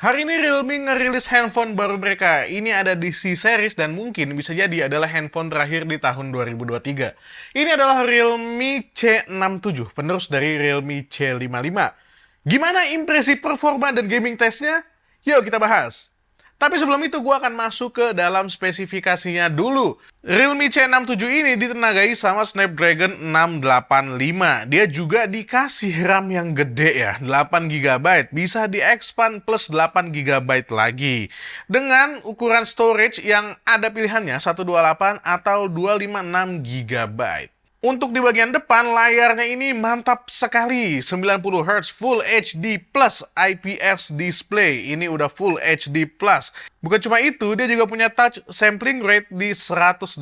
Hari ini Realme ngerilis handphone baru mereka. Ini ada di C-Series dan mungkin bisa jadi adalah handphone terakhir di tahun 2023. Ini adalah Realme C67, penerus dari Realme C55. Gimana impresi performa dan gaming testnya? Yuk kita bahas. Tapi sebelum itu gue akan masuk ke dalam spesifikasinya dulu. Realme C67 ini ditenagai sama Snapdragon 685. Dia juga dikasih RAM yang gede ya, 8 GB. Bisa di-expand plus 8 GB lagi. Dengan ukuran storage yang ada pilihannya 128 atau 256 GB. Untuk di bagian depan, layarnya ini mantap sekali. 90 Hz Full HD Plus IPS display. Ini udah Full HD Plus. Bukan cuma itu, dia juga punya touch sampling rate di 180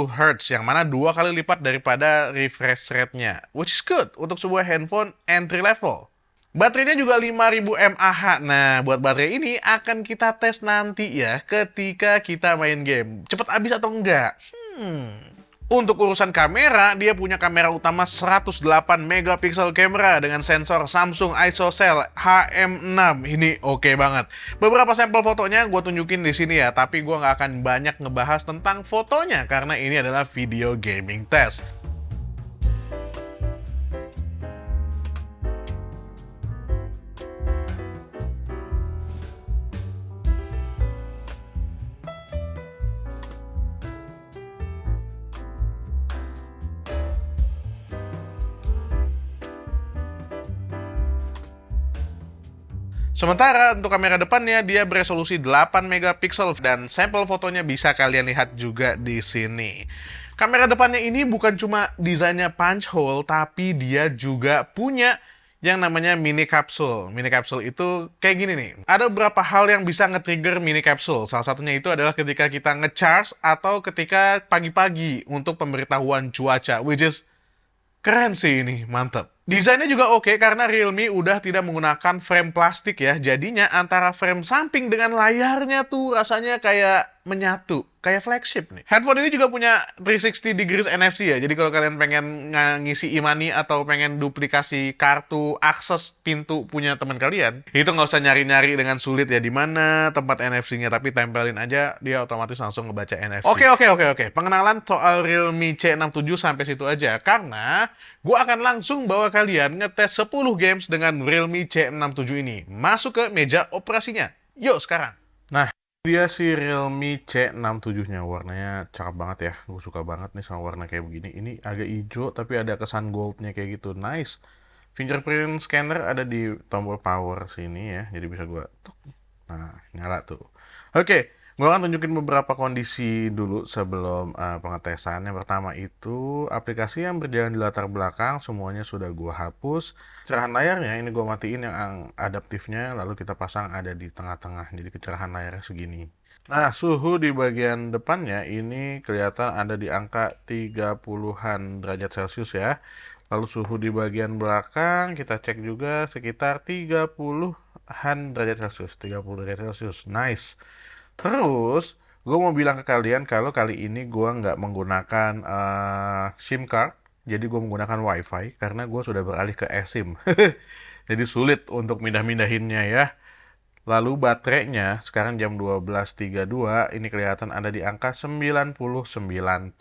Hz, yang mana 2 kali lipat daripada refresh rate-nya. Which is good untuk sebuah handphone entry level. Baterainya juga 5000 mAh. Nah, buat baterai ini akan kita tes nanti ya, ketika kita main game. Cepat habis atau enggak? Untuk urusan kamera, dia punya kamera utama 108 megapiksel kamera dengan sensor Samsung ISOCELL HM6. Ini oke banget. Beberapa sampel fotonya gue tunjukin di sini ya, tapi gue nggak akan banyak ngebahas tentang fotonya karena ini adalah video gaming test. Sementara untuk kamera depannya dia beresolusi 8 megapiksel dan sampel fotonya bisa kalian lihat juga di sini. Kamera depannya ini bukan cuma desainnya punch hole, tapi dia juga punya yang namanya mini capsule. Mini capsule itu kayak gini nih. Ada beberapa hal yang bisa nge-trigger mini capsule. Salah satunya itu adalah ketika kita nge-charge atau ketika pagi-pagi untuk pemberitahuan cuaca, which is keren sih ini, mantep. Desainnya juga oke karena Realme udah tidak menggunakan frame plastik ya. Jadinya antara frame samping dengan layarnya tuh rasanya kayak menyatu. Kayak flagship nih. Handphone ini juga punya 360 degrees NFC ya. Jadi kalau kalian pengen ngisi e-money atau pengen duplikasi kartu akses pintu punya teman kalian, itu nggak usah nyari-nyari dengan sulit ya di mana tempat NFC-nya, tapi tempelin aja dia otomatis langsung ngebaca NFC. Oke. Pengenalan soal Realme C67 sampai situ aja karena gue akan langsung bawa kalian ngetes 10 games dengan Realme C67 ini. Masuk ke meja operasinya. Yuk sekarang. Nah, dia si Realme C67-nya. Warnanya cakep banget ya. Gue suka banget nih sama warna kayak begini. Ini agak hijau tapi ada kesan goldnya kayak gitu. Nice. Fingerprint scanner ada di tombol power sini ya. Jadi bisa gue tuk. Nah, nyala tuh. Oke. Gue akan tunjukin beberapa kondisi dulu sebelum pengetesan. Yang pertama itu aplikasi yang berjalan di latar belakang semuanya sudah gue hapus. Kecerahan layarnya ini gue matiin yang adaptifnya, lalu kita pasang ada di tengah-tengah. Jadi kecerahan layarnya segini. Nah, suhu di bagian depannya ini kelihatan ada di angka 30-an derajat Celcius ya. Lalu suhu di bagian belakang kita cek juga sekitar 30-an derajat Celcius. 30 derajat Celcius. Nice. Terus, gue mau bilang ke kalian kalau kali ini gue nggak menggunakan SIM card, jadi gue menggunakan WiFi karena gue sudah beralih ke eSIM. Jadi sulit untuk mindah-mindahinnya ya. Lalu baterainya sekarang jam 12.32 ini kelihatan ada di angka 99%.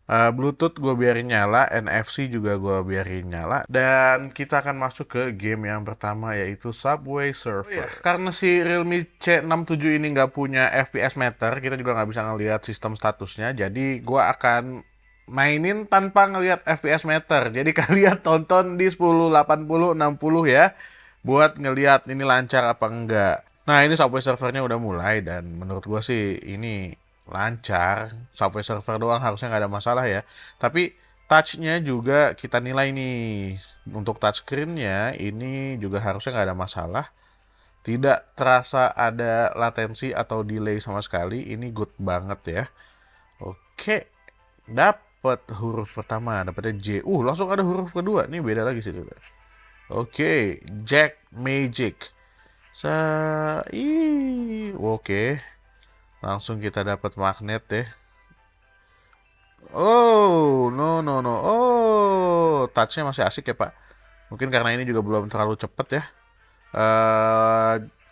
Bluetooth gue biarin nyala, NFC juga gue biarin nyala, dan kita akan masuk ke game yang pertama yaitu Subway Surfer. Karena si Realme C67 ini nggak punya FPS meter, kita juga nggak bisa ngelihat sistem statusnya, jadi gue akan mainin tanpa ngelihat FPS meter. Jadi kalian tonton di 1080 60 ya, buat ngelihat ini lancar apa enggak. Nah, ini Subway Surfernya udah mulai dan menurut gue sih ini lancar. Subway Surfer doang harusnya nggak ada masalah ya. Tapi touch-nya juga kita nilai nih. Untuk touchscreen-nya ini juga harusnya nggak ada masalah. Tidak terasa ada latensi atau delay sama sekali. Ini good banget ya. Oke, dapat huruf pertama, dapatnya J. Langsung ada huruf kedua. Nih beda lagi sih juga. Oke, Jack Magic. Oke. Langsung kita dapat magnet deh. No. Touchnya masih asik ya Pak. Mungkin karena ini juga belum terlalu cepet ya.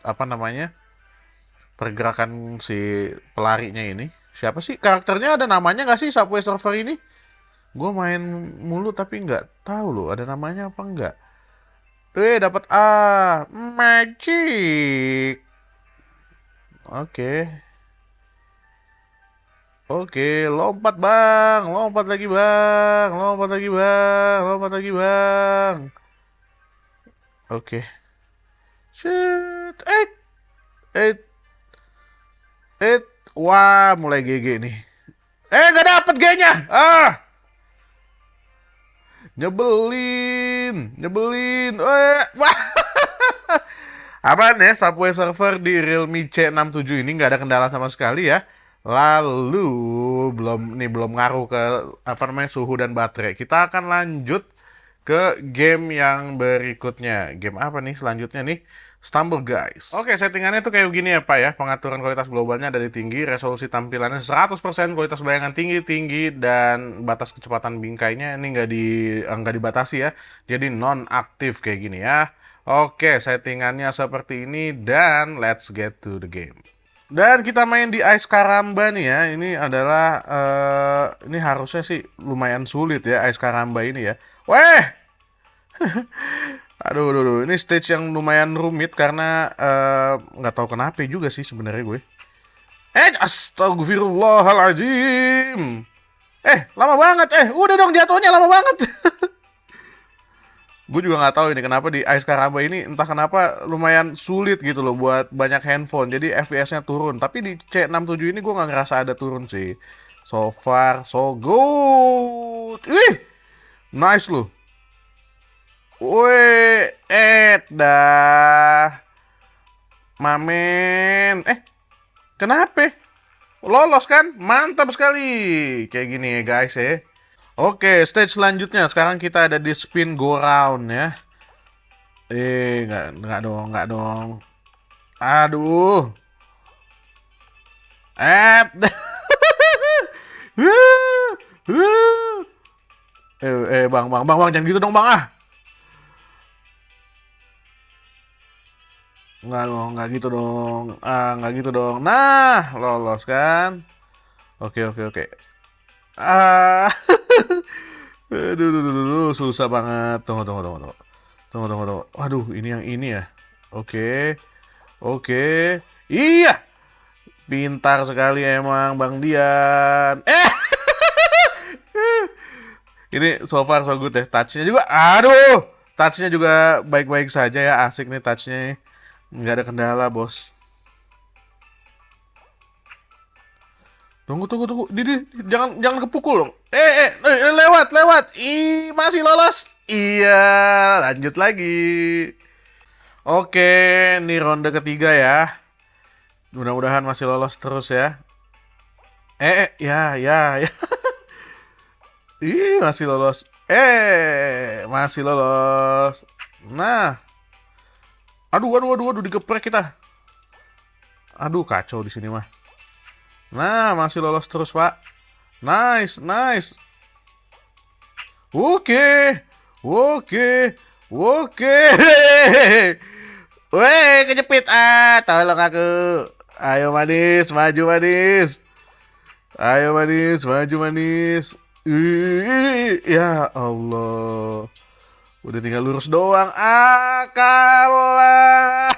apa namanya, pergerakan si pelarinya ini. Siapa sih karakternya, ada namanya nggak sih Subway Surfer ini? Gue main mulu tapi nggak tahu loh ada namanya apa enggak. Dapat A, magic. Oke. Oke, lompat bang, lompat lagi bang, lompat lagi bang, lompat lagi bang. Oke. Shoot, eh, wah, mulai GG nih. Nggak dapet G-nya. Nyebelin, nyebelin. Wah. Apaan ya, Subway Surfer di Realme C67 ini nggak ada kendala sama sekali ya. Lalu belum ngaruh ke apa namanya suhu dan baterai. Kita akan lanjut ke game yang berikutnya. Game apa nih selanjutnya nih? Stumble Guys. Oke, settingannya tuh kayak begini ya Pak ya. Pengaturan kualitas globalnya dari tinggi, resolusi tampilannya 100%, kualitas bayangan tinggi, dan batas kecepatan bingkainya ini nggak dibatasi ya. Jadi non-aktif kayak gini ya. Oke, settingannya seperti ini dan let's get to the game. Dan kita main di Ice Karamba nih ya. Ini adalah ini harusnya sih lumayan sulit ya Ice Karamba ini ya. Weh. Aduh, ini stage yang lumayan rumit karena nggak tahu kenapa juga sih sebenarnya gue. Astagfirullahaladzim. Lama banget. Udah dong jatuhnya lama banget. Gue juga nggak tahu ini kenapa di Ice Karamba ini entah kenapa lumayan sulit gitu loh buat banyak handphone. Jadi FPS-nya turun. Tapi di C67 ini gue nggak ngerasa ada turun sih. So far so good. Nice loh. Wih, dah. Mamen. Kenapa? Lolos kan? Mantap sekali. Kayak gini ya guys ya. Oke, stage selanjutnya. Sekarang kita ada di spin go round ya. Nggak dong, nggak dong. Aduh. Bang, jangan gitu dong bang. Nggak gitu dong. Nggak gitu dong. Nah, lolos kan? Oke. Aduh, susah banget. Tunggu. Waduh, ini yang ini ya. Oke. Iya. Pintar sekali emang Bang Dian. Ini so far so good ya. Touch-nya juga, aduh. Touch-nya juga baik-baik saja ya. Asik nih touch-nya. Nggak ada kendala, bos. Tunggu. Jangan kepukul dong. Lewat. Masih lolos. Iya, lanjut lagi. Oke, ini ronde ketiga ya. Mudah-mudahan masih lolos terus ya. Ya. Masih lolos. Masih lolos. Nah. Aduh, digeprek kita. Aduh, kacau di sini mah. Nah, masih lolos terus, Pak. Nice. Oke. Weh, kejepit. Tolong aku. Ayo manis, maju manis. Ya Allah. Udah tinggal lurus doang. Kalah.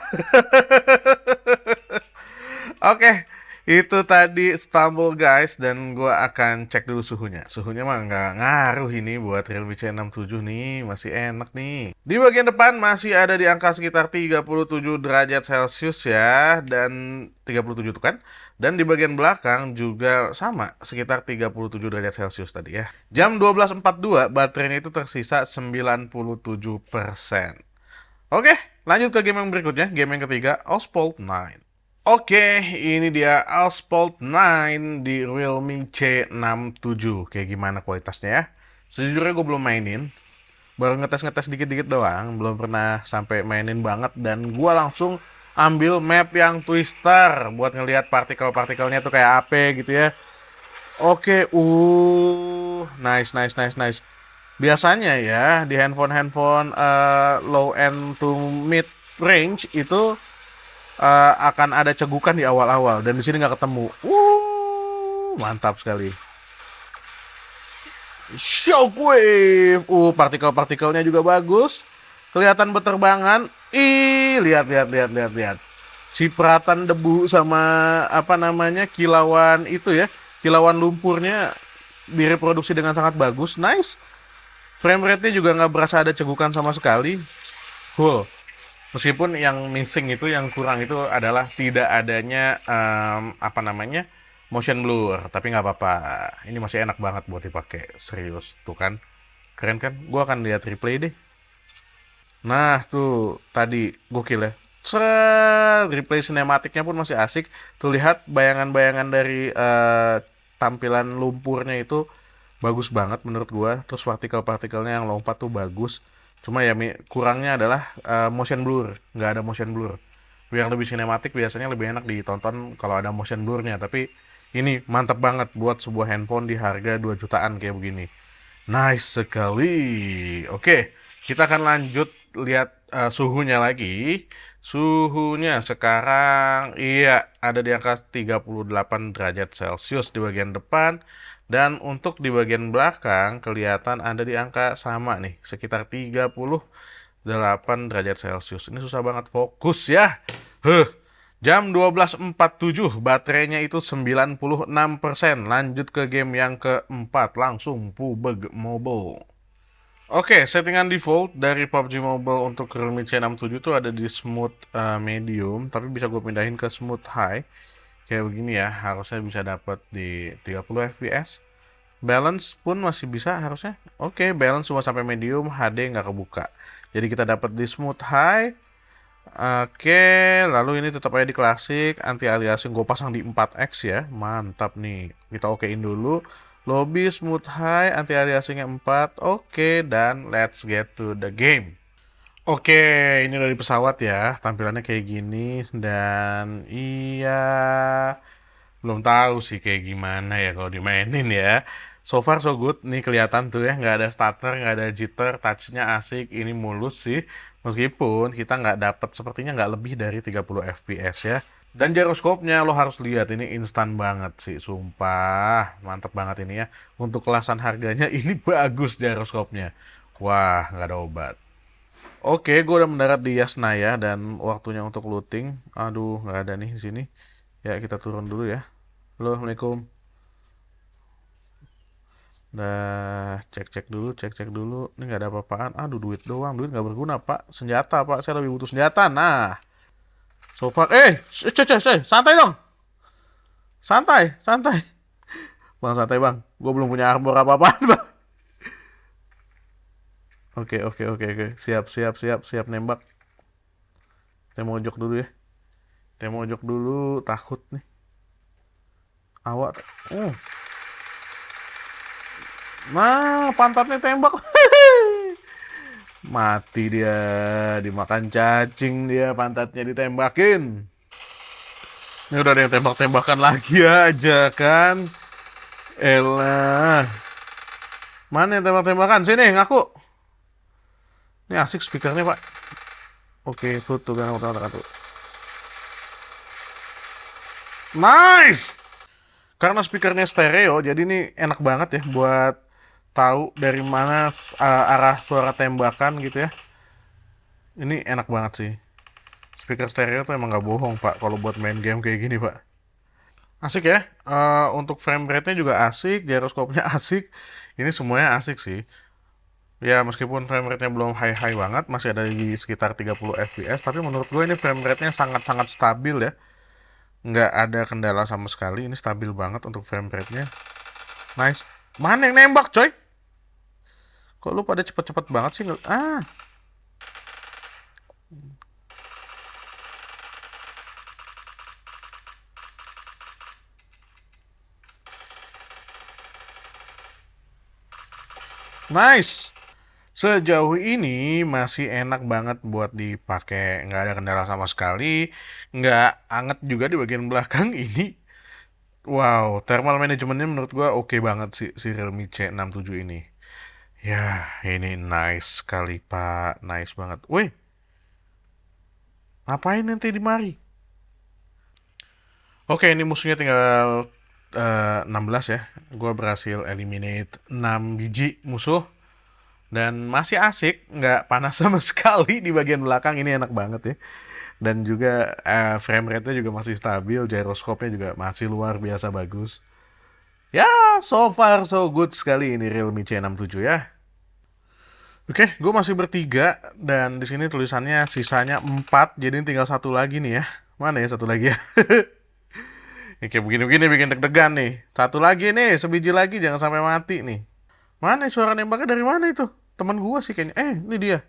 Oke, itu tadi Stumble Guys dan gue akan cek dulu suhunya. Suhunya mah nggak ngaruh ini buat Realme C67 nih, masih enak nih. Di bagian depan masih ada di angka sekitar 37 derajat Celcius ya, dan 37 tuh kan. Dan di bagian belakang juga sama, sekitar 37 derajat Celcius tadi ya. Jam 12.42, baterainya itu tersisa 97%. Oke, lanjut ke game yang berikutnya, game yang ketiga, Asphalt 9. Oke, ini dia Asphalt 9 di Realme C67. Kayak gimana kualitasnya ya? Sejujurnya gue belum mainin. Baru ngetes dikit-dikit doang. Belum pernah sampai mainin banget. Dan gue langsung ambil map yang Twister buat ngelihat partikel-partikelnya tuh kayak apa gitu ya. Oke, nice. Biasanya ya di handphone low end to mid range itu akan ada cegukan di awal-awal dan di sini nggak ketemu. Mantap sekali. Shockwave. Partikel-partikelnya juga bagus. Kelihatan berterbangan. Lihat, lihat, lihat, lihat, lihat. Cipratan debu sama apa namanya kilauan itu ya, kilauan lumpurnya direproduksi dengan sangat bagus. Nice. Frame rate-nya juga nggak berasa ada cegukan sama sekali. Cool. Meskipun yang missing itu, yang kurang itu adalah tidak adanya apa namanya motion blur, tapi nggak apa-apa. Ini masih enak banget buat dipakai. Serius tuh kan, keren kan? Gua akan lihat replay deh. Nah tuh tadi gokil ya. Replay sinematiknya pun masih asik. Tuh lihat bayangan-bayangan dari tampilan lumpurnya itu bagus banget menurut gua. Terus partikel-partikelnya yang lompat tuh bagus. Cuma ya kurangnya adalah motion blur, nggak ada motion blur. Yang lebih sinematik biasanya lebih enak ditonton kalau ada motion blurnya. Tapi ini mantap banget buat sebuah handphone di harga 2 jutaan kayak begini. Nice sekali. Oke, kita akan lanjut lihat suhunya lagi. Suhunya sekarang iya ada di angka 38 derajat Celcius di bagian depan. Dan untuk di bagian belakang kelihatan ada di angka sama nih, sekitar 38 derajat Celcius. Ini susah banget fokus ya. Jam 12.47, baterainya itu 96%. Lanjut ke game yang keempat, langsung PUBG Mobile. Oke, settingan default dari PUBG Mobile untuk Realme C67 tuh ada di smooth medium, tapi bisa gue pindahin ke smooth high. Kayak begini ya, harusnya bisa dapat di 30 fps. Balance pun masih bisa harusnya. Oke, balance cuma sampai medium, HD nggak kebuka. Jadi kita dapat di smooth high. Oke, lalu ini tetap aja di klasik, anti aliasing gue pasang di 4x ya. Mantap nih. Kita okein dulu. Lobby smooth high, anti aliasingnya 4. Oke, dan let's get to the game. Oke, ini dari pesawat ya. Tampilannya kayak gini dan iya, belum tahu sih kayak gimana ya kalau dimainin ya. So far so good, nih kelihatan tuh ya, nggak ada stutter, nggak ada jitter, touchnya asik, ini mulus sih. Meskipun kita nggak dapat, sepertinya nggak lebih dari 30 fps ya. Dan gyroskopnya lo harus lihat, ini instan banget sih, sumpah. Mantep banget ini ya. Untuk kelasan harganya ini bagus gyroskopnya. Wah, nggak ada obat. Oke, gue udah mendarat di Yasnaya dan waktunya untuk looting. Aduh, nggak ada nih di sini. Ya, kita turun dulu ya. Halo, Assalamualaikum. Dah, cek-cek dulu, cek-cek dulu. Ini nggak ada apa-apaan. Aduh, duit doang. Duit nggak berguna, Pak. Senjata, Pak. Saya lebih butuh senjata. Nah, so far. Santai dong. Santai, santai. Bang, santai, Bang. Gue belum punya armor apa-apaan, Bang. Oke, oke, oke, oke. Siap, siap, siap, siap nembak. Kita mojok dulu ya. Kita mojok dulu. Takut nih. Awak. Nah, pantatnya tembak. Mati dia, dimakan cacing dia, pantatnya ditembakin. Ini udah ada yang tembak-tembakan lagi aja kan. Elah. Mana yang tembak-tembakan? Sini, ngaku. Ini asik speakernya, Pak. Oke, tuh kan tuh. Nice. Karena speakernya stereo, jadi ini enak banget ya buat tahu dari mana arah suara tembakan gitu ya. Ini enak banget sih. Speaker stereo tuh emang nggak bohong Pak kalau buat main game kayak gini Pak. Asik ya. Untuk frame rate-nya juga asik, gyroskopnya asik. Ini semuanya asik sih. Ya meskipun frame rate-nya belum high-high banget, masih ada di sekitar 30 fps, tapi menurut gue ini frame rate-nya sangat-sangat stabil ya. Nggak ada kendala sama sekali, ini stabil banget untuk frame rate-nya. Nice. Mana yang nembak coy? Kok lu pada cepet-cepet banget sih? Nice. Sejauh ini masih enak banget buat dipakai, nggak ada kendala sama sekali, nggak anget juga di bagian belakang ini. Wow, thermal managementnya menurut gua oke banget sih si Realme C67 ini. Ya, ini nice sekali Pak, nice banget. Wih, ngapain nanti di mari? Oke, ini musuhnya tinggal 16 ya. Gua berhasil eliminate 6 biji musuh. Dan masih asik, nggak panas sama sekali di bagian belakang. Ini enak banget ya. Dan juga frame rate-nya juga masih stabil, gyroscope-nya juga masih luar biasa bagus. Ya, so far so good sekali ini Realme C67 ya. Oke, gue masih bertiga dan di sini tulisannya sisanya 4, jadi tinggal satu lagi nih ya. Mana ya satu lagi ya? Ini kayak begini-begini bikin deg-degan nih. Satu lagi nih, sebiji lagi jangan sampai mati nih. Mana suara nembaknya dari mana itu? Teman gua sih kayaknya. Ini dia.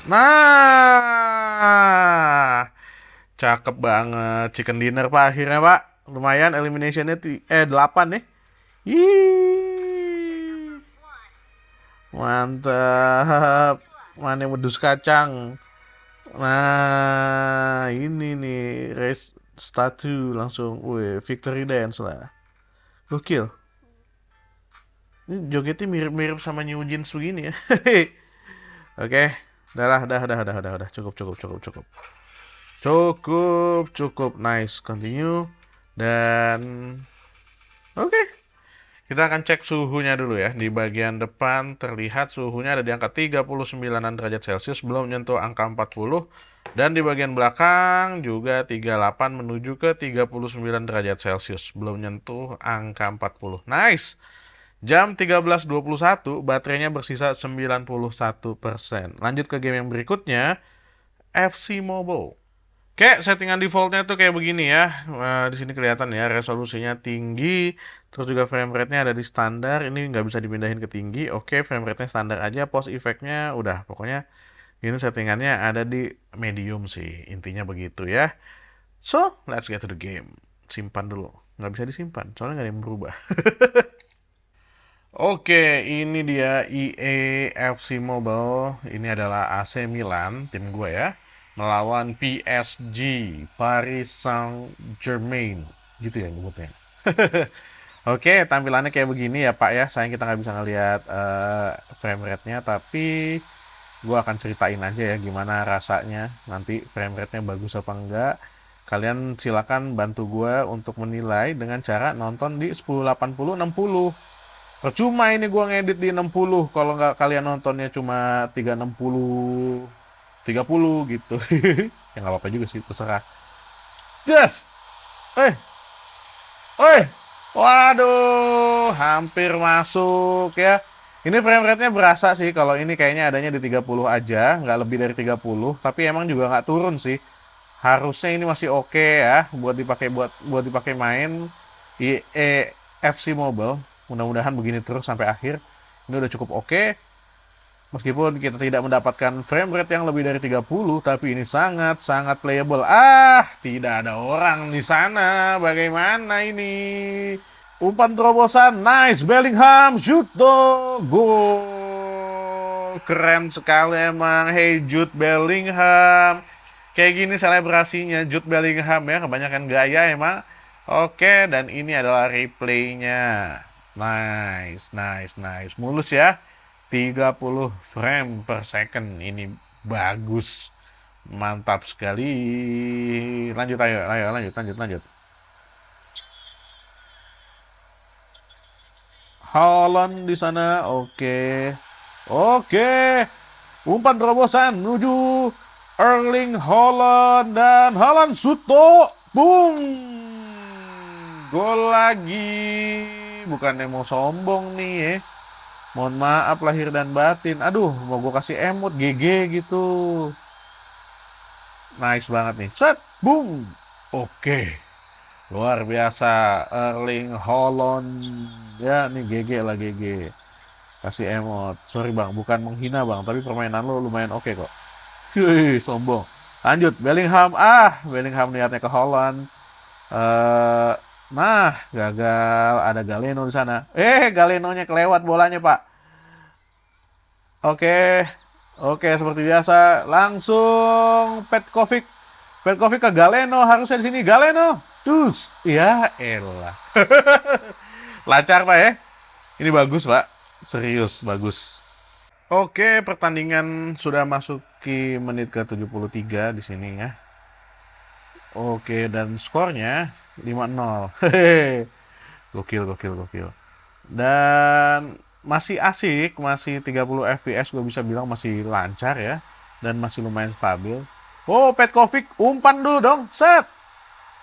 Nah, cakep banget. Chicken dinner pak akhirnya pak. Lumayan eliminationnya 8 nih. Yee. Mantap. Mana yang wedus kacang? Nah, ini nih race statue langsung. Wih, victory dance lah. Gokil. Ini jogetnya mirip-mirip sama New Jeans begini ya. Oke, udah lah, udah. Cukup, cukup, cukup, cukup. Cukup, cukup. Nice, continue. Dan oke, kita akan cek suhunya dulu ya. Di bagian depan terlihat suhunya ada di angka 39 derajat Celcius, belum menyentuh angka 40. Dan di bagian belakang juga 38 menuju ke 39 derajat Celcius, belum menyentuh angka 40. Nice. Jam 13.21, baterainya bersisa 91%. Lanjut ke game yang berikutnya, FC Mobile. Oke, settingan defaultnya tuh kayak begini ya. Di sini kelihatan ya, resolusinya tinggi, terus juga frame rate-nya ada di standar. Ini nggak bisa dipindahin ke tinggi. Oke, frame rate-nya standar aja. Pause effect-nya udah, pokoknya ini settingannya ada di medium sih. Intinya begitu ya. So, let's get to the game. Simpan dulu. Nggak bisa disimpan, soalnya nggak ada yang berubah. Oke, ini dia EAFC Mobile. Ini adalah AC Milan, tim gue ya, melawan PSG, Paris Saint-Germain. Gitu ya nyebutnya. Oke, tampilannya kayak begini ya Pak ya. Sayang kita nggak bisa ngelihat frame rate-nya, tapi gue akan ceritain aja ya gimana rasanya. Nanti frame rate-nya bagus apa enggak. Kalian silakan bantu gue untuk menilai dengan cara nonton di 1080 60. Percuma ini gua ngedit di 60 kalau nggak kalian nontonnya cuma 360 30 gitu. Ya nggak apa-apa juga sih, terserah. Just. Eh, eh. Waduh, hampir masuk ya. Ini frame rate-nya berasa sih kalau ini kayaknya adanya di 30 aja, nggak lebih dari 30, tapi emang juga nggak turun sih. Harusnya ini masih oke ya buat dipakai main FC Mobile. Mudah-mudahan begini terus sampai akhir. Ini udah cukup oke. Meskipun kita tidak mendapatkan frame rate yang lebih dari 30, tapi ini sangat-sangat playable. Tidak ada orang di sana. Bagaimana ini? Umpan terobosan, nice. Bellingham, shoot dong. Gol. Keren sekali emang. Hey Jude Bellingham. Kayak gini selebrasinya Jude Bellingham ya. Kebanyakan gaya emang. Oke, dan ini adalah replaynya. Nice. Mulus ya. 30 frame per second. Ini bagus. Mantap sekali. Lanjut ayo, lanjut. Haaland di sana. Oke. Umpan terobosan menuju Erling Haaland dan Haaland Suto. Boom. Gol lagi. Bukannya mau sombong nih ya. Mohon maaf lahir dan batin. Aduh, mau gue kasih emot GG gitu. Nice banget nih. Set, boom. Oke. Luar biasa Erling Haaland. Ya, nih GG lah GG. Kasih emot. Sorry Bang, bukan menghina Bang, tapi permainan lo lumayan oke kok. Wih, sombong. Lanjut, Bellingham. Bellingham niatnya ke Haaland. Nah, gagal. Ada Galeno di sana. Galenonya kelewat bolanya, Pak. Oke, seperti biasa. Langsung Petkovic ke Galeno. Harusnya di sini Galeno. Dus. Ya elah. Lancar, Pak ya. Ini bagus, Pak. Serius, bagus. Oke, pertandingan sudah masuk ke menit ke 73 di sini ya. Oke, dan skornya 5-0. Hehehe. Gokil, gokil, gokil. Dan masih asik, masih 30 fps gue bisa bilang masih lancar ya. Dan masih lumayan stabil. Oh, Petkovic umpan dulu dong. Set.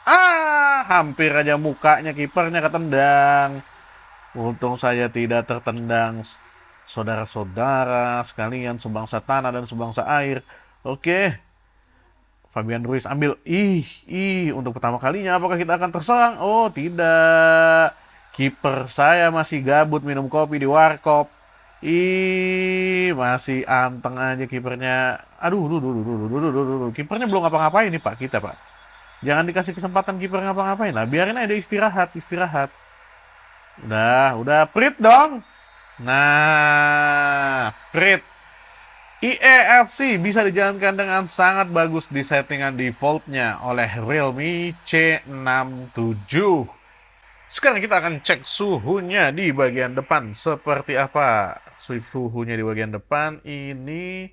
Ah, hampir aja mukanya kipernya ketendang. Untung saya tidak tertendang. Saudara-saudara sekalian sebangsa tanah dan sebangsa air. Oke, Fabian Ruiz ambil. Untuk pertama kalinya apakah kita akan terserang? Oh, tidak. Kiper saya masih gabut minum kopi di warkop. Masih anteng aja kipernya. Aduh, duh, duh, duh, duh, duh, duh, duh, duh, duh. Kipernya belum ngapa-ngapain nih, Pak, kita, Pak. Jangan dikasih kesempatan kiper ngapa-ngapain lah. Biarin aja istirahat, istirahat. Udah Prit dong. Nah, Prit. IEFC bisa dijalankan dengan sangat bagus di settingan defaultnya oleh Realme C67. Sekarang kita akan cek suhunya di bagian depan seperti apa. Suhunya di bagian depan ini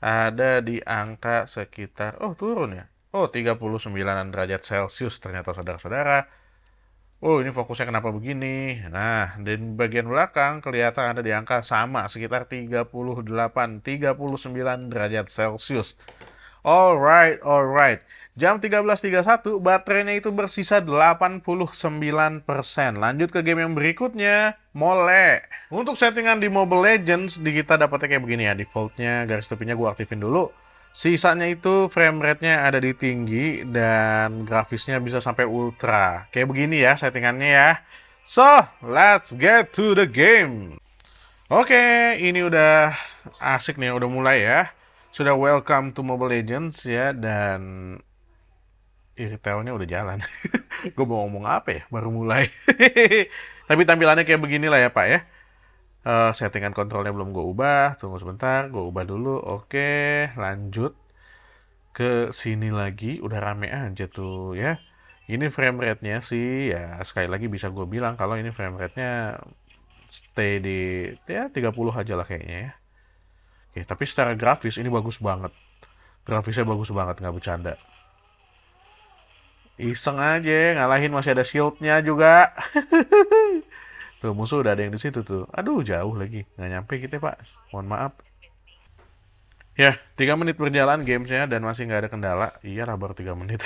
ada di angka sekitar, oh turun ya. Oh, 39 derajat Celcius ternyata saudara-saudara. Oh, ini fokusnya kenapa begini? Nah, di bagian belakang kelihatan ada di angka sama, sekitar 38, 39 derajat Celcius. Alright, alright. Jam 13.31, baterainya itu bersisa 89%. Lanjut ke game yang berikutnya, Mole. Untuk settingan di Mobile Legends, di kita dapatnya kayak begini ya. Defaultnya, garis tepinya gue aktifin dulu. Sisanya itu frame rate-nya ada di tinggi dan grafisnya bisa sampai ultra. Kayak begini ya settingannya ya. So, let's get to the game. Oke, ini udah asik nih, udah mulai ya. Sudah welcome to Mobile Legends ya, dan retailnya udah jalan. Gue mau ngomong apa ya, baru mulai. Tapi tampilannya kayak beginilah ya Pak ya. Settingan kontrolnya belum gue ubah, tunggu sebentar, gue ubah dulu. Oke, lanjut ke sini lagi, udah rame aja tuh ya. Ini frame rate-nya sih ya sekali lagi bisa gue bilang kalau ini frame rate-nya stay di ya 30 aja lah kayaknya ya. Oke, tapi secara grafis ini bagus banget. Grafisnya bagus banget, nggak bercanda. Iseng aja, ngalahin masih ada shieldnya juga. Tuh musuh udah ada yang di situ tuh. Aduh jauh lagi, nggak nyampe kita Pak. Mohon maaf. Ya, 3 menit berjalan gamesnya dan masih nggak ada kendala. Iya lah baru 3 menit.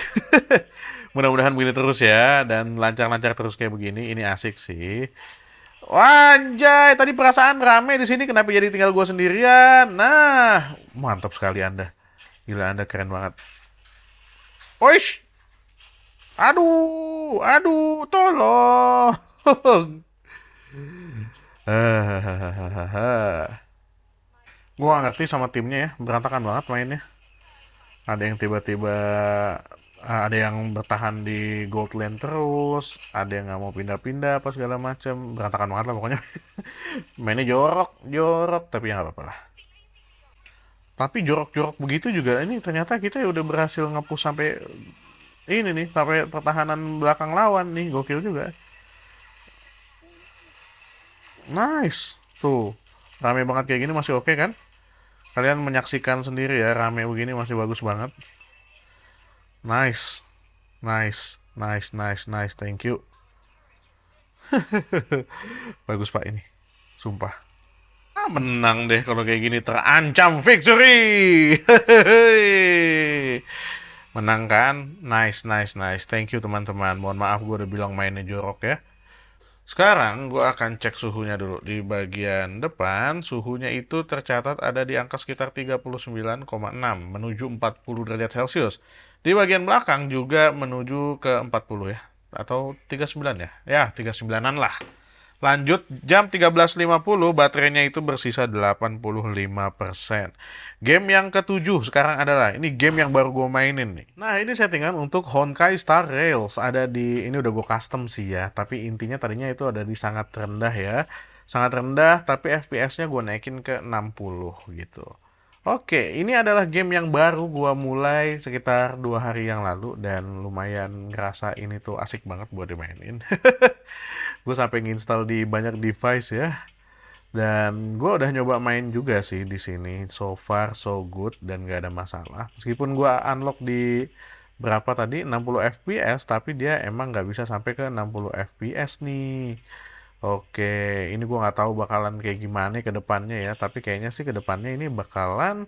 Mudah-mudahan begini terus ya dan lancar-lancar terus kayak begini. Ini asik sih. Wanjay, tadi perasaan rame di sini kenapa jadi tinggal gue sendirian? Nah, mantap sekali Anda. Gila Anda keren banget. Oish, aduh, aduh, tolong. Gue gak ngerti sama timnya ya, berantakan banget mainnya. Ada yang tiba-tiba ada yang bertahan di gold lane terus, ada yang nggak mau pindah-pindah apa segala macam, berantakan banget lah pokoknya. Mainnya jorok, jorok, tapi ya nggak apa-apa lah. Tapi jorok-jorok begitu juga ini ternyata kita udah berhasil ngepush sampai ini nih, sampai pertahanan belakang lawan nih, gokil juga. Nice, tuh rame banget kayak gini masih oke kan? Kalian menyaksikan sendiri ya, rame begini masih bagus banget. Nice, nice, nice, nice, nice, thank you. Bagus Pak ini, sumpah. Menang deh kalau kayak gini, terancam victory. Menang kan? Nice, nice, nice. Thank you teman-teman. Mohon maaf gue udah bilang mainnya jorok ya. Sekarang gue akan cek suhunya dulu. Di bagian depan, suhunya itu tercatat ada di angka sekitar 39,6 menuju 40 derajat Celcius. Di bagian belakang juga menuju ke 40 ya. Atau 39 ya. Ya, 39-an lah. Lanjut, jam 13.50 baterainya itu bersisa 85%. Game yang ketujuh sekarang adalah, ini game yang baru gue mainin nih. Nah, ini settingan untuk Honkai Star Rails. Ada di, ini udah gue custom sih ya. Tapi intinya tadinya itu ada di sangat rendah ya. Sangat rendah, tapi FPS-nya gue naikin ke 60 gitu. Oke, ini adalah game yang baru gua mulai sekitar 2 hari yang lalu dan lumayan ngerasa ini tuh asik banget buat dimainin. Gue sampai nginstal di banyak device ya. Dan gue udah nyoba main juga sih di sini. So far so good dan gak ada masalah. Meskipun gue unlock di berapa tadi? 60 fps, tapi dia emang nggak bisa sampai ke 60 fps nih. Oke, ini gua nggak tahu bakalan kayak gimana ke depannya ya, tapi kayaknya sih ke depannya ini bakalan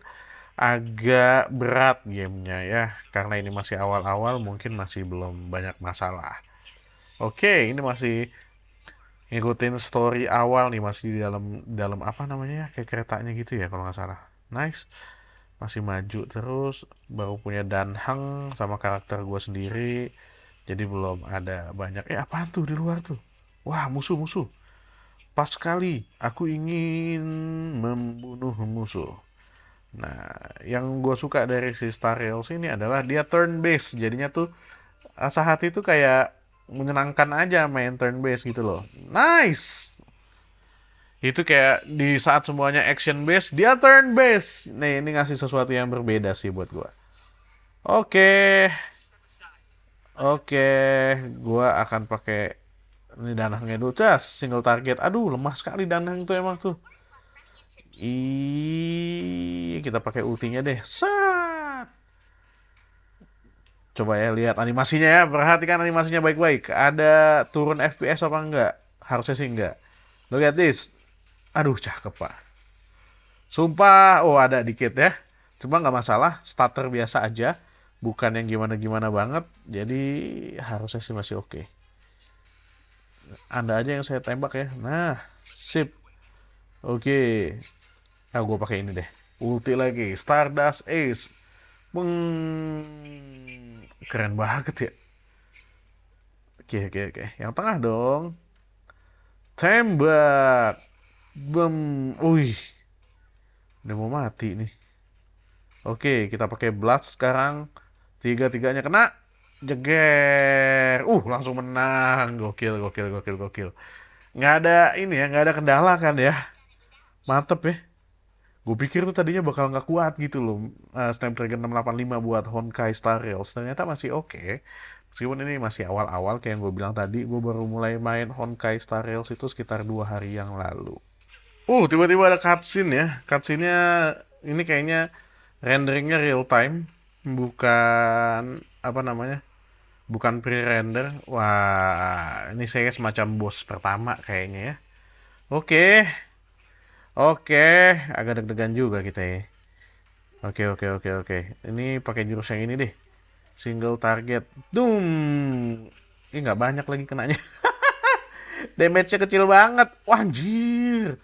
agak berat gamenya ya, karena ini masih awal-awal mungkin masih belum banyak masalah. Oke, ini masih ngikutin story awal nih, masih di dalam dalam apa namanya ya, kayak keretanya gitu ya kalau nggak salah. Nice, masih maju terus, baru punya Danheng sama karakter gue sendiri, jadi belum ada banyak. Apaan tuh di luar tuh? Wah, musuh-musuh. Pas sekali aku ingin membunuh musuh. Nah, yang gue suka dari si Star Rails ini adalah dia turn based, jadinya tuh asa hati tuh kayak menyenangkan aja main turn based gitu loh. Nice. Itu kayak di saat semuanya action based, dia turn based. Nih, ini ngasih sesuatu yang berbeda sih buat gua. Oke. Oke, gua akan pakai ini danangnya dulu. Cas, single target. Aduh, lemah sekali danang itu emang tuh. Kita pakai ultinya deh. Sat. Coba ya lihat animasinya ya. Perhatikan animasinya baik-baik. Ada turun FPS apa enggak? Harusnya sih enggak. Look at this. Aduh, cakep pak. Sumpah, oh ada dikit ya. Cuma nggak masalah, starter biasa aja. Bukan yang gimana-gimana banget. Jadi harusnya sih masih oke. Anda aja yang saya tembak ya. Nah, sip. Oke. Ah, gue pakai ini deh. Ulti lagi. Stardust Ace. Beng. Keren banget ya. Oke. Yang tengah dong. Tembak. Bem. Wih. Udah mau mati nih. Oke, kita pakai blast sekarang. Tiga-tiganya kena. Jeger. Langsung menang. Gokil. Nggak ada ini ya, nggak ada kendala kan ya. Mantep ya. Gue pikir tuh tadinya bakal nggak kuat gitu loh. Snapdragon 685 buat Honkai Star Rails. Ternyata masih oke. Meskipun ini masih awal-awal kayak yang gue bilang tadi. Gue baru mulai main Honkai Star Rails itu sekitar 2 hari yang lalu. Tiba-tiba ada cutscene ya. Cutscene-nya ini kayaknya renderingnya real time, bukan apa namanya, bukan pre-render. Wah, ini saya semacam bos pertama kayaknya ya. Oke, oke, agak deg-degan juga kita ya. Oke. Ini pakai jurus yang ini deh. Single target. Doom. Ini nggak banyak lagi kenanya. Damage-nya kecil banget. Wah, anjir.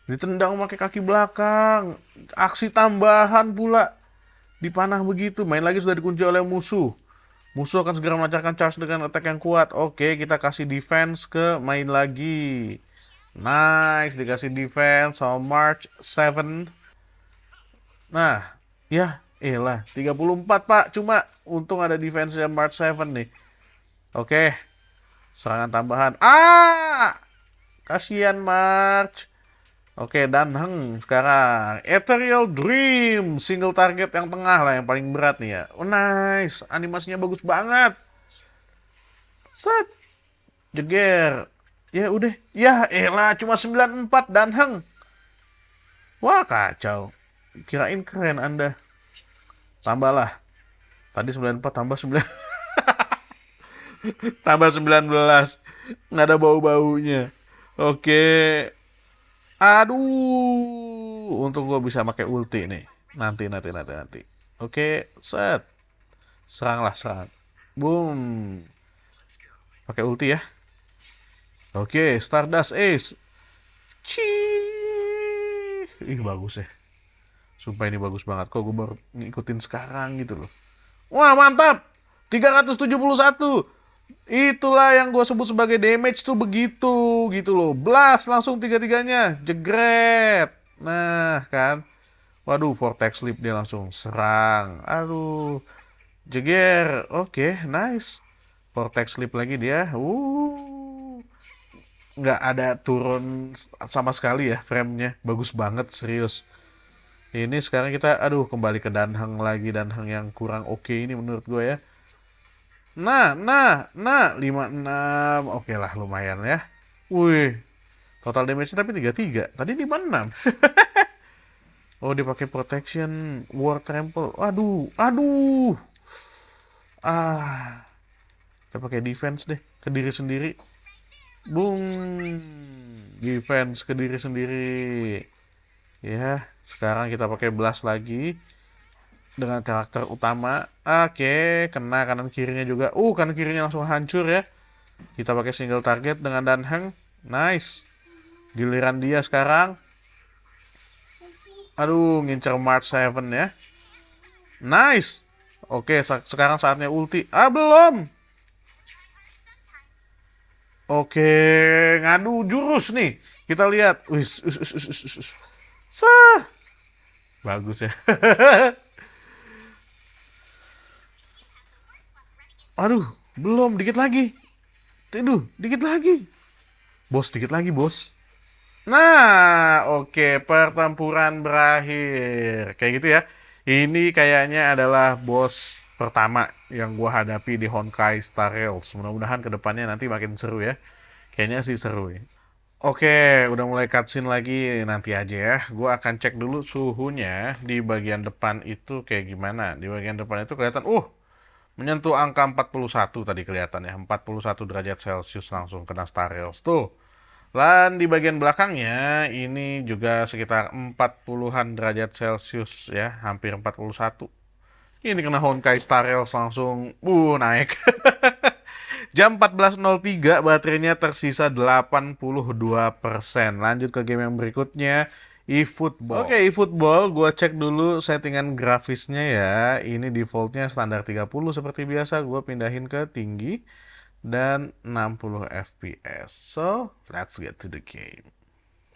Ditendang pakai kaki belakang. Aksi tambahan pula. Dipanah begitu, main lagi sudah dikunci oleh musuh. Musuh akan segera melancarkan charge dengan attack yang kuat. Oke, kita kasih defense ke main lagi. Nice, dikasih defense sama March 7. Nah, ya, elah, 34 pak. Cuma untung ada defense yang March 7 nih. Oke, serangan tambahan. Kasihan March. Oke, Danheng sekarang. Ethereal Dream. Single target yang tengah lah, yang paling berat nih ya. Nice. Animasinya bagus banget. Set. Jeger. Ya udah. Ya elah, cuma 94 Danheng. Wah, kacau. Kirain keren Anda. Tambahlah. Tadi 94 tambah 9. Tambah 19. Nggak ada bau-baunya. Oke. Aduh, untung gue bisa pakai ulti nih. Nanti. Oke, set. Serang. Boom. Pakai ulti ya. Oke, Stardust Ace. Cih. Bagus ya. Sumpah ini bagus banget. Kok gue baru ngikutin sekarang gitu loh. Wah, mantap. 371. Itulah yang gue sebut sebagai damage tuh begitu gitu loh. Blast langsung tiga-tiganya. Jegret. Nah kan. Waduh, vortex sleep dia langsung serang. Aduh. Jeger. Oke, nice. Vortex sleep lagi dia. Nggak ada turun sama sekali ya framenya. Bagus banget, serius. Ini sekarang kita, kembali ke Danheng lagi. Danheng yang kurang oke ini menurut gue ya. Nah, 56. Oke lah, lumayan ya. Wih, total damage tapi 33. Tadi 56. Oh, dia pakai protection, war trample. Aduh. Ah, kita pakai defense deh ke diri sendiri. Bung, defense ke diri sendiri. Ya, sekarang kita pakai blast lagi dengan karakter utama. Oke, kena kanan kirinya juga. Kanan kirinya langsung hancur ya. Kita pakai single target dengan Danheng. Nice. Giliran dia sekarang. Aduh, ngincer March 7 ya. Nice. Oke, sekarang saatnya ulti. Belum. Oke, ngadu jurus nih. Kita lihat. Wis, Sah. Bagus ya. Aduh, belum. Dikit lagi. Aduh, dikit lagi. Bos, dikit lagi, bos. Nah, oke, pertempuran berakhir. Kayak gitu ya. Ini kayaknya adalah bos pertama yang gua hadapi di Honkai Star Rails. Mudah-mudahan kedepannya nanti makin seru ya. Kayaknya sih seru ya. Oke, udah mulai cutscene lagi. Nanti aja ya. Gua akan cek dulu suhunya di bagian depan itu kayak gimana. Di bagian depan itu kelihatan, menyentuh angka 41 tadi kelihatan ya. 41 derajat Celcius langsung kena Star Rails tuh. Dan di bagian belakangnya ini juga sekitar 40-an derajat Celcius ya, hampir 41. Ini kena Honkai Star Rails langsung naik. Jam 14.03 baterainya tersisa 82%. Lanjut ke game yang berikutnya, eFootball. Oke, eFootball gua cek dulu settingan grafisnya ya. Ini defaultnya standar 30 seperti biasa, gua pindahin ke tinggi dan 60 fps. So, let's get to the game.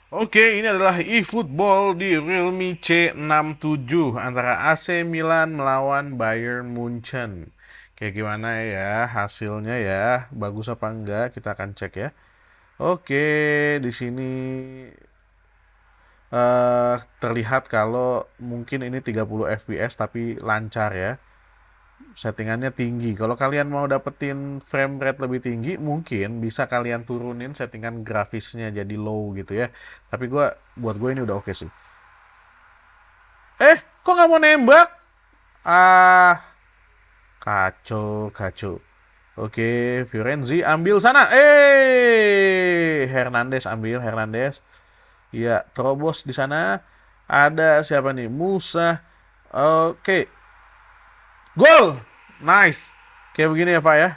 Oke, ini adalah eFootball di Realme C67 antara AC Milan melawan Bayern Munchen. Kayak gimana ya hasilnya ya? Bagus apa enggak? Kita akan cek ya. Oke, di sini terlihat kalau mungkin ini 30 fps tapi lancar ya. Settingannya tinggi. Kalau kalian mau dapetin frame rate lebih tinggi, mungkin bisa kalian turunin settingan grafisnya jadi low gitu ya. Tapi buat gue ini udah oke sih. Kok nggak mau nembak? Ah, kacau. Oke, Fiorenzi ambil sana. Hernandez ambil, Hernandez. Iya, terobos di sana. Ada siapa nih? Musa. Oke. Gol! Nice. Kayak begini ya, Pak ya.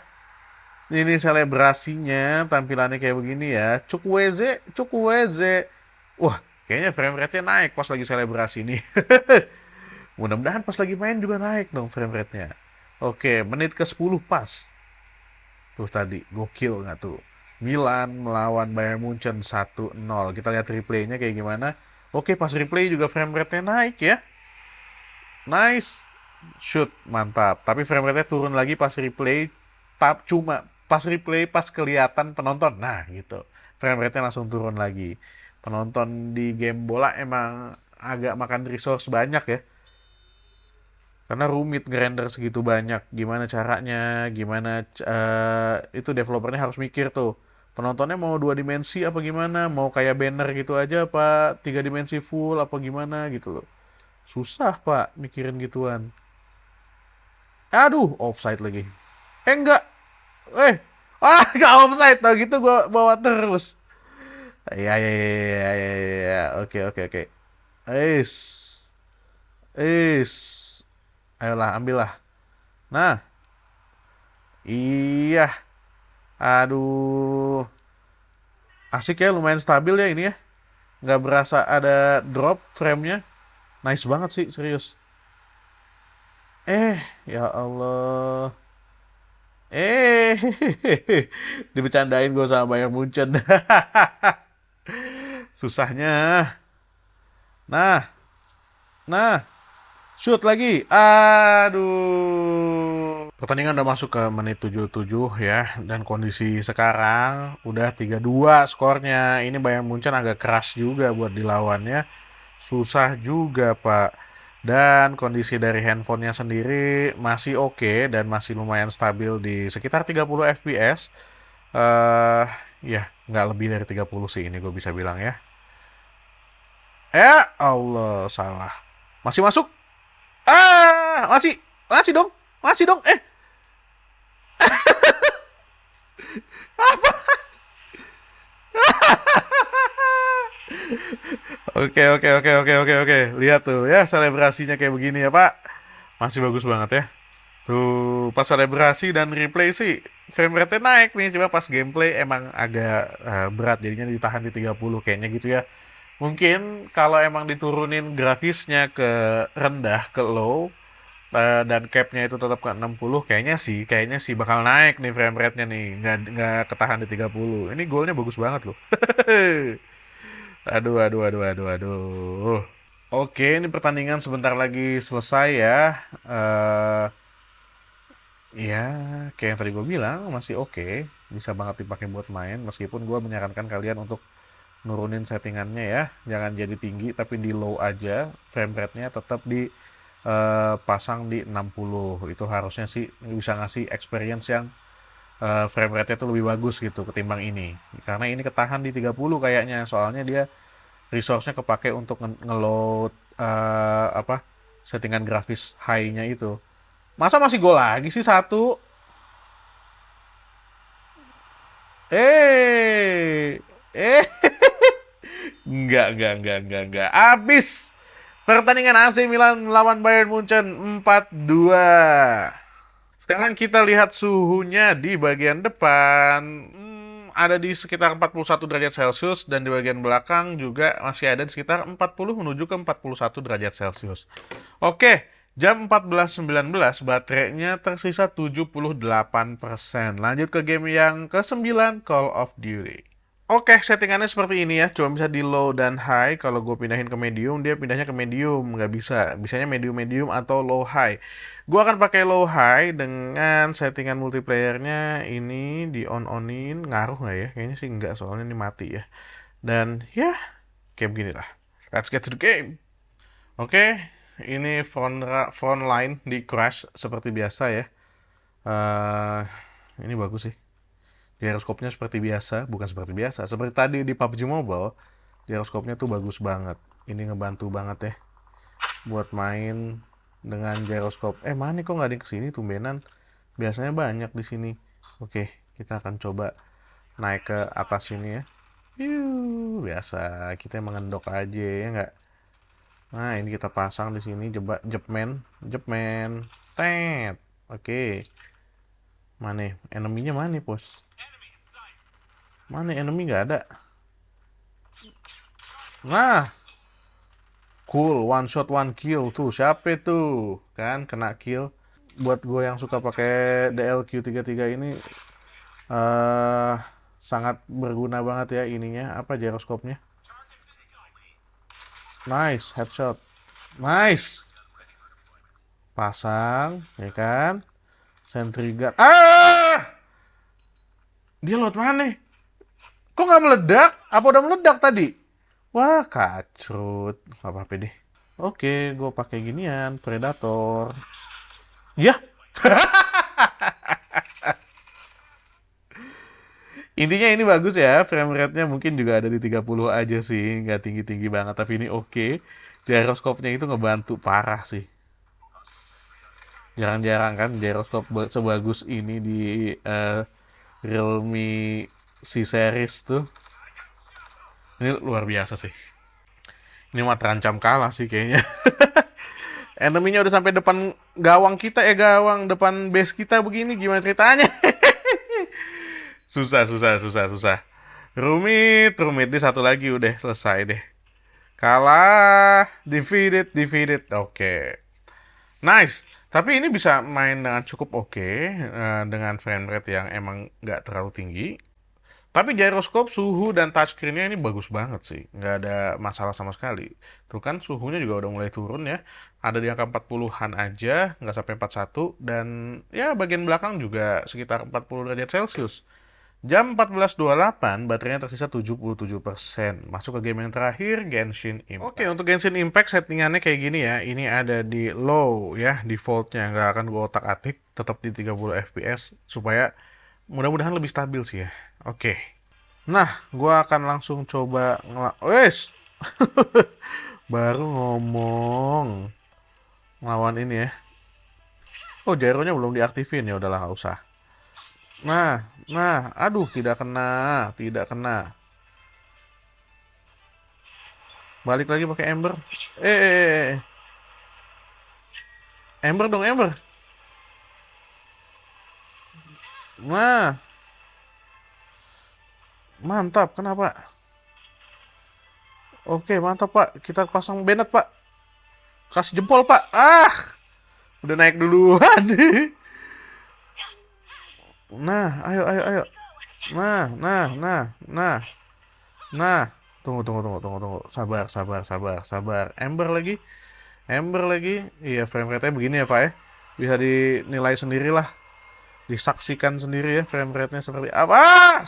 Ini selebrasinya, tampilannya kayak begini ya. Cukweze. Wah, kayaknya frame rate-nya naik pas lagi selebrasi nih. Mudah-mudahan pas lagi main juga naik dong frame rate-nya. Oke, menit ke-10 pas. Tuh tadi, gokil nggak tuh? Milan melawan Bayern Munchen 1-0. Kita lihat replaynya kayak gimana. Oke, pas replay juga frame rate-nya naik ya. Nice. Shoot, mantap. Tapi frame rate-nya turun lagi pas replay. Cuma pas replay, pas kelihatan penonton. Nah, gitu. Frame rate-nya langsung turun lagi. Penonton di game bola emang agak makan resource banyak ya. Karena rumit ngerender segitu banyak. Gimana caranya, itu developernya harus mikir tuh. Penontonnya mau 2 dimensi apa gimana? Mau kayak banner gitu aja apa 3 dimensi full apa gimana gitu loh. Susah pak mikirin gituan. Aduh, offside lagi. Enggak. Enggak offside tau gitu gua bawa terus. Ya. Oke. Is. Ayolah, ambillah. Nah. Iya. Aduh. Asik ya, lumayan stabil ya ini ya. Nggak berasa ada drop frame-nya. Nice banget sih, serius. Ya Allah. Eh, Dibercandain gue sama Bayern Munchen. Susahnya. Nah, shoot lagi. Aduh. Pertandingan udah masuk ke menit 77 ya. Dan kondisi sekarang udah 3-2 skornya. Ini Bayern Munchen agak keras juga buat dilawannya. Susah juga, Pak. Dan kondisi dari handphonenya sendiri masih oke dan masih lumayan stabil di sekitar 30 fps. Ya, nggak lebih dari 30 sih ini gue bisa bilang ya. Allah, salah. Masih masuk? Masih dong. Oke, oke, oke, oke, oke, oke. Lihat tuh ya selebrasinya kayak begini ya, Pak. Masih bagus banget ya. Tuh, pas selebrasi dan replay sih frame rate-nya naik nih. Coba pas gameplay emang agak berat jadinya ditahan di 30 kayaknya gitu ya. Mungkin kalau emang diturunin grafisnya ke rendah, ke low, dan cap-nya itu tetap ke 60, kayaknya sih bakal naik nih frame rate-nya nih. Nggak ketahan di 30. Ini golnya bagus banget loh. Aduh, aduh, aduh, aduh, aduh. Oke, ini pertandingan sebentar lagi selesai ya. eh Ya, kayak yang tadi gue bilang, masih oke. Bisa banget dipakai buat main, meskipun gue menyarankan kalian untuk nurunin settingannya ya. Jangan jadi tinggi, tapi di low aja. Frame rate-nya tetap di pasang di 60. Itu harusnya sih bisa ngasih experience yang frame rate-nya tuh lebih bagus gitu ketimbang ini. Karena ini ketahan di 30 kayaknya, soalnya dia resource-nya kepake untuk ngeload apa settingan grafis high-nya itu. Masa masih gol lagi sih satu? Eh, eh, enggak. Habis pertandingan AC Milan melawan Bayern Munchen 4-2. Sekarang kita lihat suhunya di bagian depan. Ada di sekitar 41 derajat Celcius dan di bagian belakang juga masih ada di sekitar 40 menuju ke 41 derajat Celcius. Oke, jam 14.19 baterainya tersisa 78%. Lanjut ke game yang ke-9, Call of Duty. Oke, settingannya seperti ini ya. Cuma bisa di low dan high. Kalau gue pindahin ke medium, dia pindahnya ke medium. Nggak bisa. Bisanya medium-medium atau low high. Gue akan pakai low high dengan settingan multiplayernya ini di on-onin. Ngaruh nggak ya? Kayaknya sih nggak, soalnya ini mati ya. Dan ya, kayak begini lah. Let's get to the game. Oke, ini front line di crash seperti biasa ya. Eh, ini bagus sih. Gyroskopnya seperti biasa, bukan seperti biasa. Seperti tadi di PUBG Mobile, gyroskopnya tuh bagus banget. Ini ngebantu banget ya buat main dengan gyroskop. Mana kok nggak ada yang kesini tumbenan? Biasanya banyak di sini. Oke, kita akan coba naik ke atas sini ya. Biasa kita mengendok aja ya nggak. Nah, ini kita pasang di sini jepmen, tet. Oke. Mana? Enemy-nya mana, Bos? Mana enemy nggak ada? Nah, cool, one shot one kill tuh. Siapa tuh? Kan kena kill. Buat gue yang suka pakai DLQ33 ini eh sangat berguna banget ya ininya, apa gyroskopnya. Nice, headshot. Nice. Pasang, ya kan? Sentry gun. Dia lewat mana? Kok nggak meledak? Apa udah meledak tadi? Wah, kacrut. Gak apa-apa deh. Oke, gue pakai ginian, Predator. Ya, intinya ini bagus ya. Frame rate-nya mungkin juga ada di 30 aja sih. Nggak tinggi-tinggi banget, tapi ini oke. Gyroskopnya itu ngebantu parah sih. Jarang-jarang kan gyroskop sebagus ini di Realme C series tuh. Ini luar biasa sih. Ini mah terancam kalah sih kayaknya. Enemy-nya udah sampai depan gawang kita, gawang depan base kita begini, gimana ceritanya? Susah. Rumit di satu lagi udah selesai deh. Kalah, defeated. Oke. Nice. Tapi ini bisa main dengan cukup oke, dengan frame rate yang emang nggak terlalu tinggi. Tapi gyroskop, suhu, dan touchscreen-nya ini bagus banget sih. Nggak ada masalah sama sekali. Tuh kan suhunya juga udah mulai turun ya. Ada di angka 40-an aja, nggak sampai 41. Dan ya bagian belakang juga sekitar 40 derajat Celcius. Jam 14.28, baterainya tersisa 77%. Masuk ke game yang terakhir, Genshin Impact. Oke, untuk Genshin Impact settingannya kayak gini ya. Ini ada di low ya, defaultnya. Nggak akan gue otak-atik, tetap di 30 fps. Supaya mudah-mudahan lebih stabil sih ya. Oke. Nah, gue akan langsung coba Wes! Baru ngomong. Lawan ini ya. Oh, gyronya belum diaktifin, ya udahlah, nggak usah. Aduh, tidak kena. Balik lagi pakai Ember. Ember dong, Ember. Nah, mantap. Kenapa? Oke, mantap, Pak. Kita pasang Bennett, Pak. Kasih jempol, Pak. Ah, udah naik duluan. Nah, ayo, ayo, ayo. Nah, nah, nah, nah, nah. Tunggu, tunggu, tunggu, tunggu, tunggu. Sabar, sabar, sabar, sabar. Ember lagi. Ember lagi. Iya, frame rate-nya begini ya, Pak ya. Bisa dinilai sendirilah. Disaksikan sendiri ya frame rate-nya seperti apa.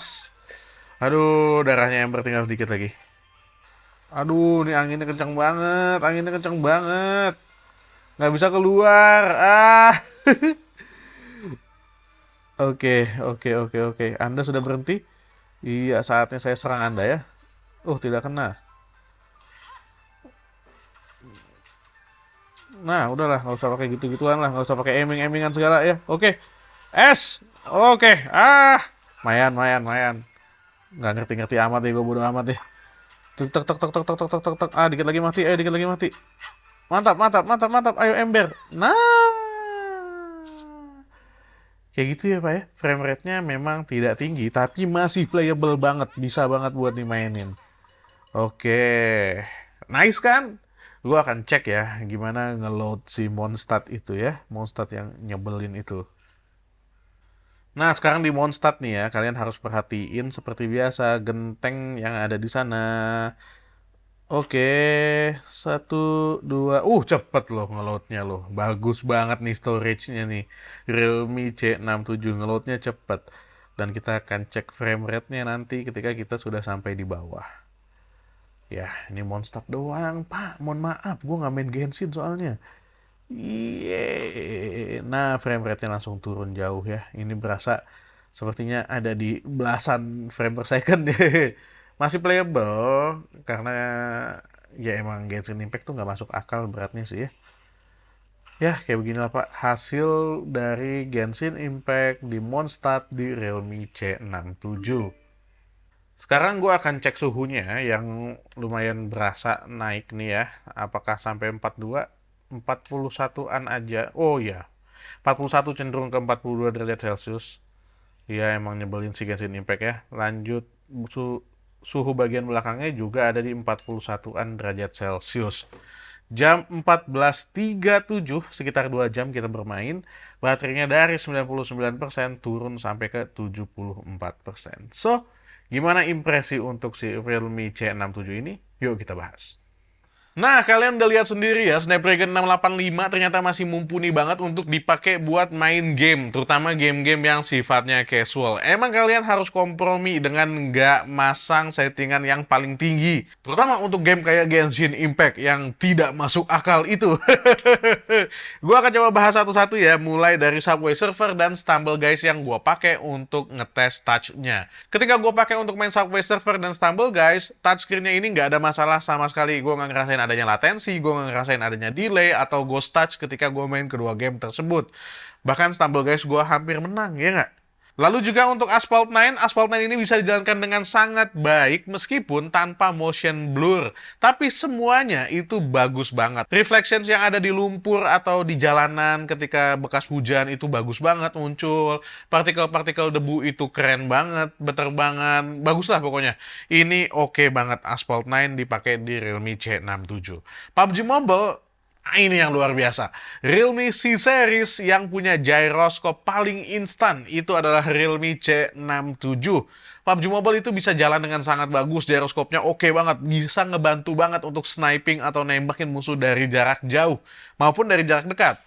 Aduh, darahnya Ember tinggal sedikit lagi. Aduh, ini anginnya kencang banget. Anginnya kencang banget. Nggak bisa keluar. Ah. Oke, oke, oke, oke. Anda sudah berhenti? Iya, saatnya saya serang Anda ya. Oh, tidak kena. Nah, udahlah, nggak usah pakai gitu-gituan lah, nggak usah pakai aiming-aimingan segala ya. Oke, S. Oke, ah, mayan, mayan, mayan. Nggak ngerti-ngerti amat ya, gue bodo amat ya. Tuk, tuk, tuk, tuk, tuk, tuk, tuk, tuk, tuk. Ah, dikit lagi mati, dikit lagi mati. Mantap, mantap, mantap, mantap. Ayo ember. Nah, kayak gitu ya Pak ya. Frame rate-nya memang tidak tinggi, tapi masih playable banget, bisa banget buat dimainin. Oke, nice kan? Gue akan cek ya gimana ngeload si Mondstadt itu ya, Mondstadt yang nyebelin itu. Nah, sekarang di Mondstadt nih ya, kalian harus perhatiin seperti biasa genteng yang ada di sana. Oke, satu, dua, cepet loh ngeloadnya loh. Bagus banget nih storage-nya nih. Realme C67 ngeloadnya cepet. Dan kita akan cek frame rate-nya nanti ketika kita sudah sampai di bawah. Ya, ini Mondstadt doang, Pak. Mohon maaf, gue nggak main Genshin soalnya. Iya. Nah, frame rate-nya langsung turun jauh ya. Ini berasa sepertinya ada di belasan frame per second deh. Masih playable karena ya emang Genshin Impact tuh nggak masuk akal beratnya sih ya. Ya, kayak beginilah Pak hasil dari Genshin Impact di Mondstadt di Realme C67. Sekarang gue akan cek suhunya yang lumayan berasa naik nih ya. Apakah sampai 42? 41-an aja. Oh ya, 41 cenderung ke 42 derajat Celcius. Iya emang nyebelin sih Genshin Impact ya. Lanjut suhu bagian belakangnya juga ada di 41-an derajat Celcius. Jam 14.37, sekitar 2 jam kita bermain. Baterainya dari 99% turun sampai ke 74%. So, gimana impresi untuk si Realme C67 ini? Yuk kita bahas. Nah, kalian udah lihat sendiri ya, Snapdragon 685 ternyata masih mumpuni banget untuk dipakai buat main game, terutama game-game yang sifatnya casual. Emang kalian harus kompromi dengan nggak masang settingan yang paling tinggi, terutama untuk game kayak Genshin Impact yang tidak masuk akal itu. Gua akan coba bahas satu-satu ya, mulai dari Subway Surfer dan Stumble Guys yang gua pakai untuk ngetes touch-nya. Ketika gua pakai untuk main Subway Surfer dan Stumble Guys, touchscreen-nya ini nggak ada masalah sama sekali. Gua nggak ngerasain adanya latensi, gua nggak ngerasain adanya delay atau ghost touch ketika gua main kedua game tersebut. Bahkan Stumble Guys gua hampir menang, ya nggak? Lalu juga untuk Asphalt 9 ini bisa dijalankan dengan sangat baik meskipun tanpa motion blur. Tapi semuanya itu bagus banget. Reflections yang ada di lumpur atau di jalanan ketika bekas hujan itu bagus banget muncul. Partikel-partikel debu itu keren banget, berterbangan. Bagus lah pokoknya. Ini oke banget Asphalt 9 dipakai di Realme C67. PUBG Mobile ini yang luar biasa. Realme C-Series yang punya gyroscope paling instan itu adalah Realme C67. PUBG Mobile itu bisa jalan dengan sangat bagus, gyroscope-nya oke banget, bisa ngebantu banget untuk sniping atau nembakin musuh dari jarak jauh maupun dari jarak dekat.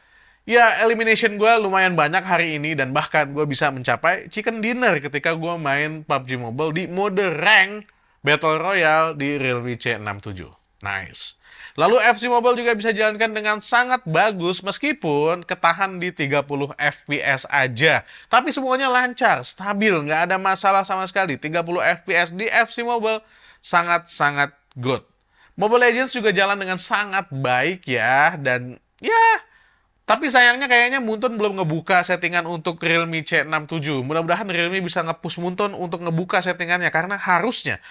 Ya, elimination gue lumayan banyak hari ini dan bahkan gue bisa mencapai chicken dinner ketika gue main PUBG Mobile di mode rank Battle Royale di Realme C67. Nice. Lalu FC Mobile juga bisa dijalankan dengan sangat bagus meskipun ketahan di 30 FPS aja. Tapi semuanya lancar, stabil, nggak ada masalah sama sekali. 30 FPS di FC Mobile sangat-sangat good. Mobile Legends juga jalan dengan sangat baik ya. Dan ya Tapi sayangnya kayaknya Muntun belum ngebuka settingan untuk Realme C67. Mudah-mudahan Realme bisa nge-push Muntun untuk ngebuka settingannya karena harusnya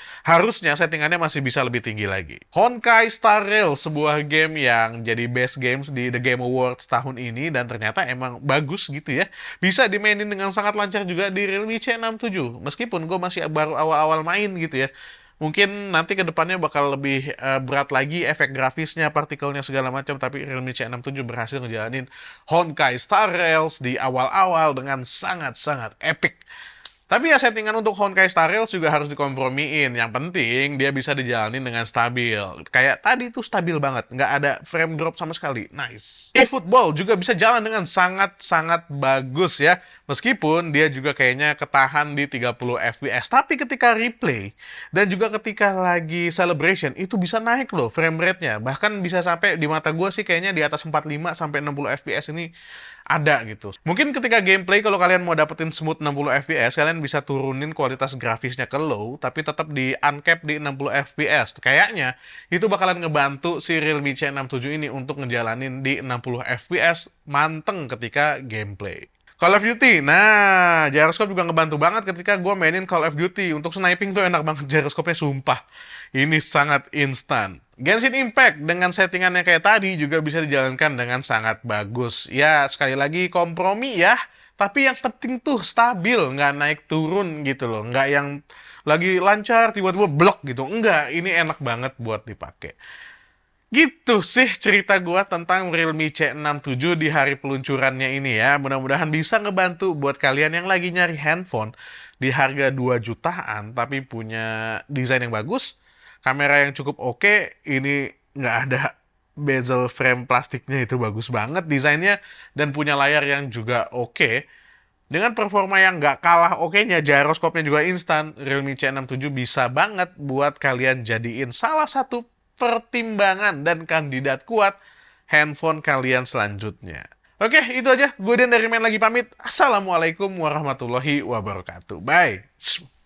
settingannya masih bisa lebih tinggi lagi. Honkai Star Rail, sebuah game yang jadi best games di The Game Awards tahun ini dan ternyata emang bagus gitu ya. Bisa dimainin dengan sangat lancar juga di Realme C67. Meskipun gue masih baru awal-awal main gitu ya. Mungkin nanti ke depannya bakal lebih berat lagi efek grafisnya, partikelnya segala macam, tapi Realme C67 berhasil ngejalanin Honkai Star Rails di awal-awal dengan sangat-sangat epic. Tapi ya settingan untuk Honkai Star Rails juga harus dikompromiin. Yang penting dia bisa dijalanin dengan stabil. Kayak tadi tuh stabil banget, nggak ada frame drop sama sekali. Nice. eFootball juga bisa jalan dengan sangat-sangat bagus ya. Meskipun dia juga kayaknya ketahan di 30 FPS. Tapi ketika replay dan juga ketika lagi celebration itu bisa naik loh frame rate-nya. Bahkan bisa sampai di mata gue sih kayaknya di atas 45 sampai 60 FPS ini ada gitu. Mungkin ketika gameplay kalau kalian mau dapetin smooth 60 FPS, kalian bisa turunin kualitas grafisnya ke low, tapi tetap di uncap di 60 FPS. Kayaknya itu bakalan ngebantu si Realme C67 ini untuk ngejalanin di 60 FPS manteng ketika gameplay. Call of Duty, nah gyroscope juga ngebantu banget ketika gue mainin Call of Duty. Untuk sniping tuh enak banget gyroscope-nya, sumpah. Ini sangat instan. Genshin Impact dengan settingannya kayak tadi juga bisa dijalankan dengan sangat bagus. Ya, sekali lagi kompromi ya. Tapi yang penting tuh stabil, nggak naik turun gitu loh. Nggak yang lagi lancar, tiba-tiba blok gitu. Enggak, ini enak banget buat dipakai. Gitu sih cerita gua tentang Realme C67 di hari peluncurannya ini ya. Mudah-mudahan bisa ngebantu buat kalian yang lagi nyari handphone di harga 2 jutaan tapi punya desain yang bagus, kamera yang cukup oke, ini nggak ada bezel frame plastiknya, itu bagus banget desainnya, dan punya layar yang juga oke. Dengan performa yang nggak kalah oke-nya, gyroscope-nya juga instan, Realme C67 bisa banget buat kalian jadiin salah satu pertimbangan dan kandidat kuat handphone kalian selanjutnya. Oke, itu aja. Gue Dan dari Main Lagi pamit. Assalamualaikum warahmatullahi wabarakatuh. Bye.